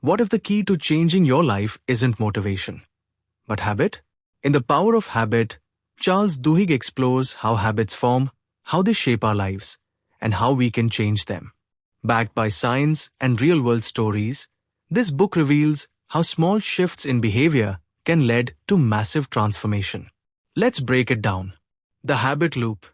What if the key to changing your life isn't motivation, but habit? In The Power of Habit, Charles Duhigg explores how habits form, how they shape our lives, and how we can change them. Backed by science and real-world stories, this book reveals how small shifts in behavior can lead to massive transformation. Let's break it down. The habit loop.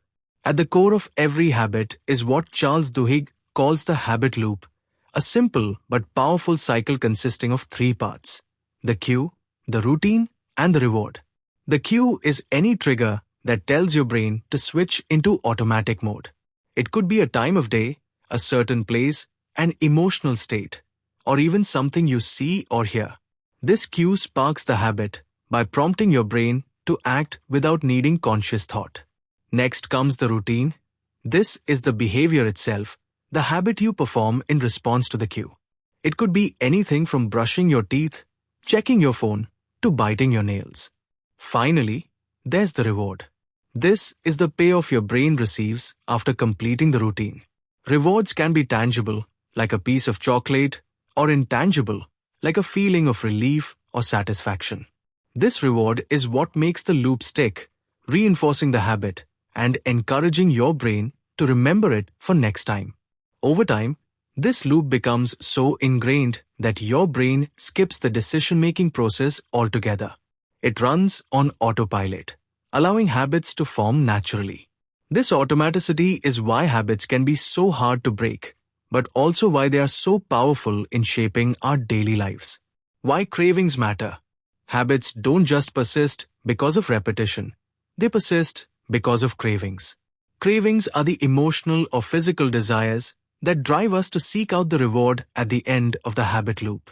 At the core of every habit is what Charles Duhigg calls the habit loop, a simple but powerful cycle consisting of three parts: the cue, the routine, and the reward. The cue is any trigger that tells your brain to switch into automatic mode. It could be a time of day, a certain place, an emotional state, or even something you see or hear. This cue sparks the habit by prompting your brain to act without needing conscious thought. Next comes the routine. This is the behavior itself, the habit you perform in response to the cue. It could be anything from brushing your teeth, checking your phone, to biting your nails. Finally, there's the reward. This is the payoff your brain receives after completing the routine. Rewards can be tangible, like a piece of chocolate, or intangible, like a feeling of relief or satisfaction. This reward is what makes the loop stick, reinforcing the habit and encouraging your brain to remember it for next time. Over time, this loop becomes so ingrained that your brain skips the decision-making process altogether. It runs on autopilot, allowing habits to form naturally. This automaticity is why habits can be so hard to break, but also why they are so powerful in shaping our daily lives. Why cravings matter. Habits don't just persist because of repetition. They persist because of cravings. Cravings are the emotional or physical desires that drive us to seek out the reward at the end of the habit loop.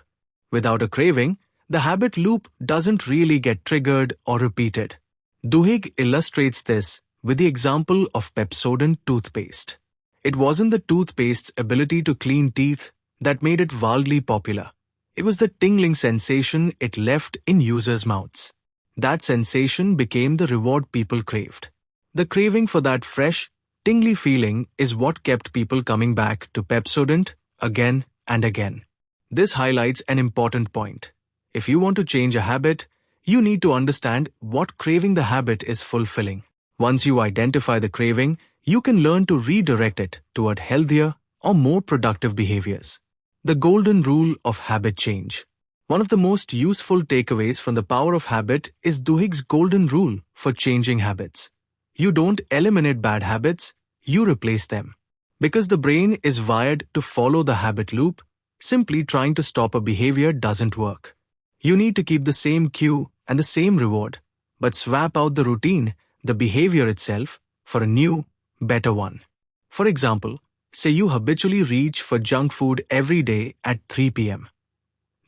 Without a craving, the habit loop doesn't really get triggered or repeated. Duhigg illustrates this with the example of Pepsodent toothpaste. It wasn't the toothpaste's ability to clean teeth that made it wildly popular. It was the tingling sensation it left in users' mouths. That sensation became the reward people craved. The craving for that fresh, tingly feeling is what kept people coming back to Pepsodent again and again. This highlights an important point. If you want to change a habit, you need to understand what craving the habit is fulfilling. Once you identify the craving, you can learn to redirect it toward healthier or more productive behaviors. The golden rule of habit change. One of the most useful takeaways from The Power of Habit is Duhigg's golden rule for changing habits. You don't eliminate bad habits, you replace them. Because the brain is wired to follow the habit loop, simply trying to stop a behavior doesn't work. You need to keep the same cue and the same reward, but swap out the routine, the behavior itself, for a new, better one. For example, say you habitually reach for junk food every day at 3 p.m.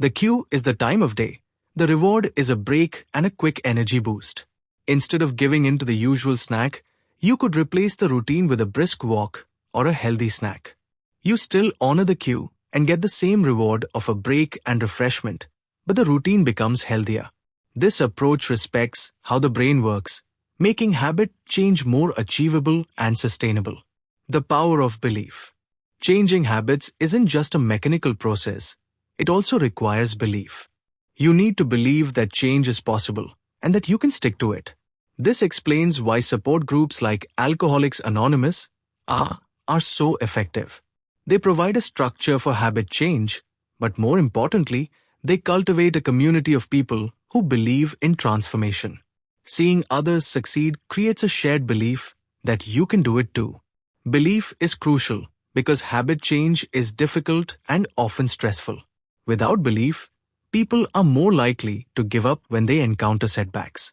The cue is the time of day. The reward is a break and a quick energy boost. Instead of giving in to the usual snack, you could replace the routine with a brisk walk or a healthy snack. You still honor the cue and get the same reward of a break and refreshment, but the routine becomes healthier. This approach respects how the brain works, making habit change more achievable and sustainable. The power of belief. Changing habits isn't just a mechanical process. It also requires belief. You need to believe that change is possible and that you can stick to it. This explains why support groups like Alcoholics Anonymous are so effective. They provide a structure for habit change, but more importantly, they cultivate a community of people who believe in transformation. Seeing others succeed creates a shared belief that you can do it too. Belief is crucial because habit change is difficult and often stressful. Without belief, people are more likely to give up when they encounter setbacks.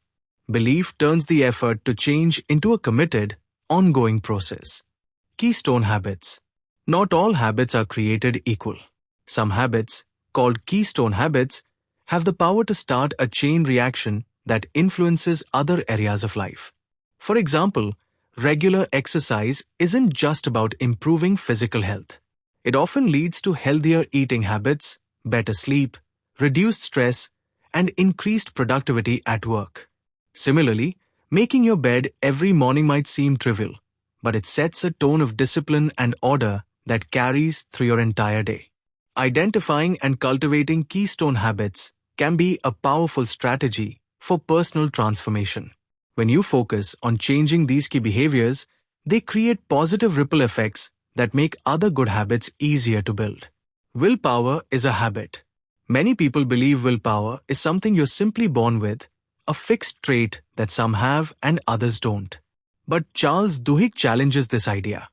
Belief turns the effort to change into a committed, ongoing process. Keystone habits. Not all habits are created equal. Some habits, called keystone habits, have the power to start a chain reaction that influences other areas of life. For example, regular exercise isn't just about improving physical health. It often leads to healthier eating habits, better sleep, reduced stress, and increased productivity at work. Similarly, making your bed every morning might seem trivial, but it sets a tone of discipline and order that carries through your entire day. Identifying and cultivating keystone habits can be a powerful strategy for personal transformation. When you focus on changing these key behaviors, they create positive ripple effects that make other good habits easier to build. Willpower is a habit. Many people believe willpower is something you're simply born with, a fixed trait that some have and others don't. But Charles Duhigg challenges this idea.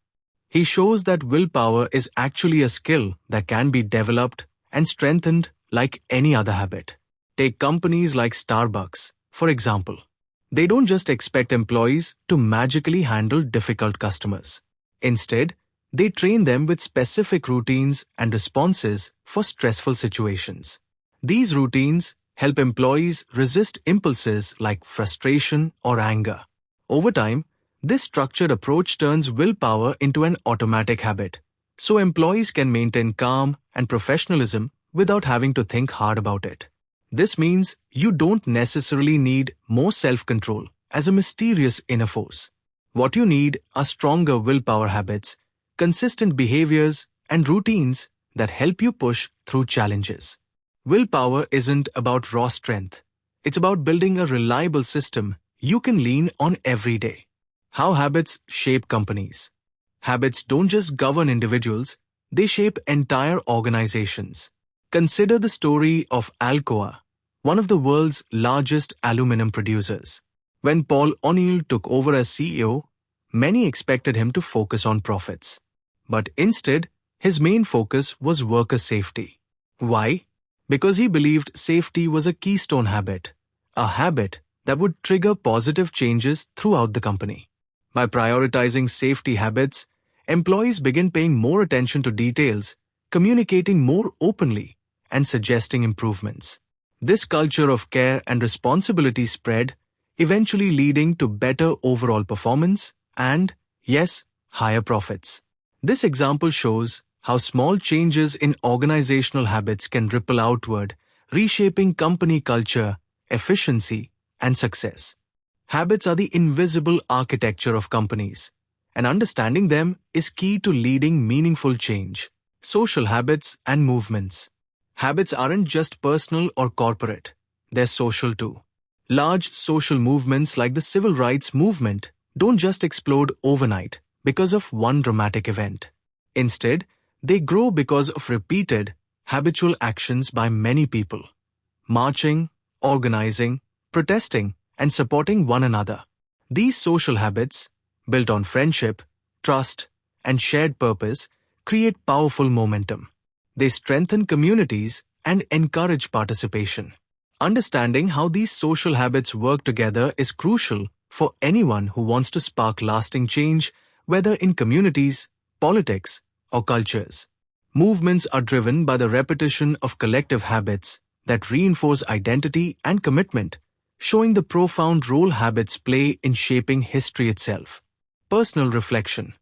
He shows that willpower is actually a skill that can be developed and strengthened like any other habit. Take companies like Starbucks, for example. They don't just expect employees to magically handle difficult customers. Instead, they train them with specific routines and responses for stressful situations. These routines help employees resist impulses like frustration or anger. Over time, this structured approach turns willpower into an automatic habit, so employees can maintain calm and professionalism without having to think hard about it. This means you don't necessarily need more self-control as a mysterious inner force. What you need are stronger willpower habits, consistent behaviors, and routines that help you push through challenges. Willpower isn't about raw strength. It's about building a reliable system you can lean on every day. How habits shape companies. Habits don't just govern individuals, they shape entire organizations. Consider the story of Alcoa, one of the world's largest aluminum producers. When Paul O'Neill took over as CEO, many expected him to focus on profits. But instead, his main focus was worker safety. Why? Because he believed safety was a keystone habit, a habit that would trigger positive changes throughout the company. By prioritizing safety habits, employees begin paying more attention to details, communicating more openly, and suggesting improvements. This culture of care and responsibility spread, eventually leading to better overall performance and, yes, higher profits. This example shows how small changes in organizational habits can ripple outward, reshaping company culture, efficiency, and success. Habits are the invisible architecture of companies, and understanding them is key to leading meaningful change. Social habits and movements. Habits aren't just personal or corporate, they're social too. Large social movements like the civil rights movement don't just explode overnight because of one dramatic event. Instead, they grow because of repeated, habitual actions by many people. Marching, organizing, protesting, and supporting one another. These social habits, built on friendship, trust, and shared purpose, create powerful momentum. They strengthen communities and encourage participation. Understanding how these social habits work together is crucial for anyone who wants to spark lasting change, whether in communities, politics, or cultures. Movements are driven by the repetition of collective habits that reinforce identity and commitment, showing the profound role habits play in shaping history itself. Personal reflection.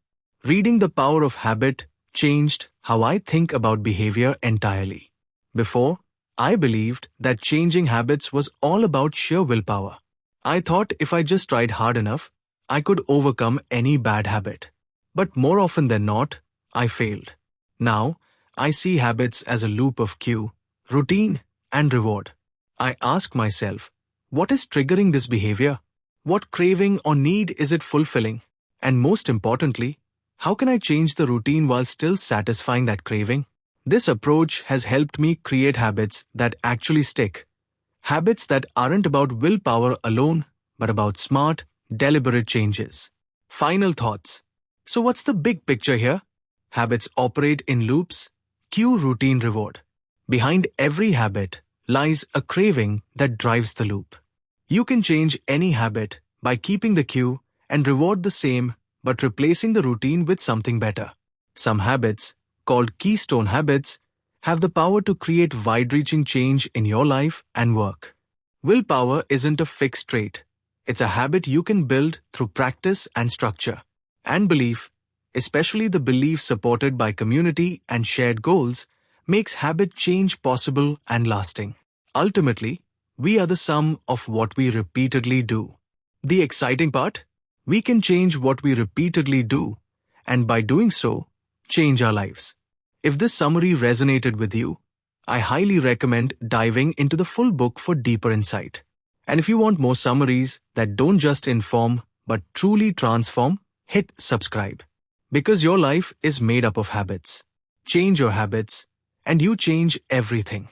Reading The Power of Habit changed how I think about behavior entirely. Before, I believed that changing habits was all about sheer willpower. I thought if I just tried hard enough, I could overcome any bad habit. But more often than not, I failed. Now, I see habits as a loop of cue, routine, and reward. I ask myself, what is triggering this behavior? What craving or need is it fulfilling? And most importantly, how can I change the routine while still satisfying that craving? This approach has helped me create habits that actually stick. Habits that aren't about willpower alone, but about smart, deliberate changes. Final thoughts. So what's the big picture here? Habits operate in loops, cue, routine, reward. Behind every habit lies a craving that drives the loop. You can change any habit by keeping the cue and reward the same, but replacing the routine with something better. Some habits, called keystone habits, have the power to create wide-reaching change in your life and work. Willpower isn't a fixed trait. It's a habit you can build through practice and structure. And belief, especially the belief supported by community and shared goals, makes habit change possible and lasting. Ultimately, we are the sum of what we repeatedly do. The exciting part? We can change what we repeatedly do, and by doing so, change our lives. If this summary resonated with you, I highly recommend diving into the full book for deeper insight. And if you want more summaries that don't just inform but truly transform, hit subscribe. Because your life is made up of habits. Change your habits, and you change everything.